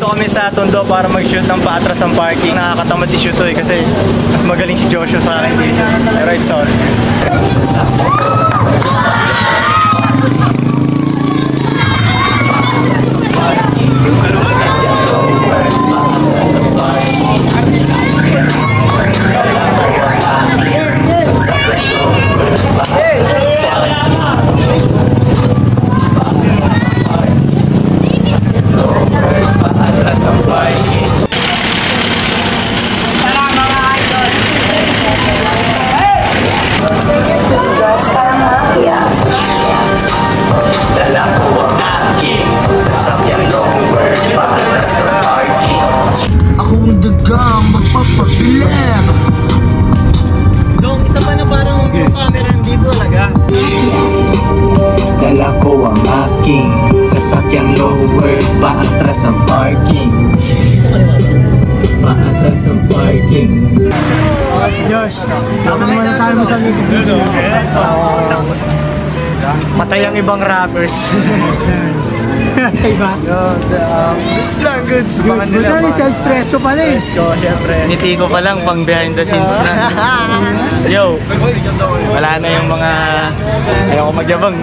Nandito kami sa Tondo para mag-shoot ng paatras ng parking. Nakakatamad i-shoot to kasi mas magaling si Joshua sa akin dito. Pero it's all. Dala ko ang aking sasakyang lower, paatras ang parking. Paatras ang parking. Josh, ano naman nasabi mo sa music video? Patay ang ibang rappers. Diba? Goods lang, goods. Good na, self-stress ko pala eh. Ko, syempre. Ngiti ko pa lang pang behind the scenes na. Yo, wala na yung mga ayaw ko magyabang.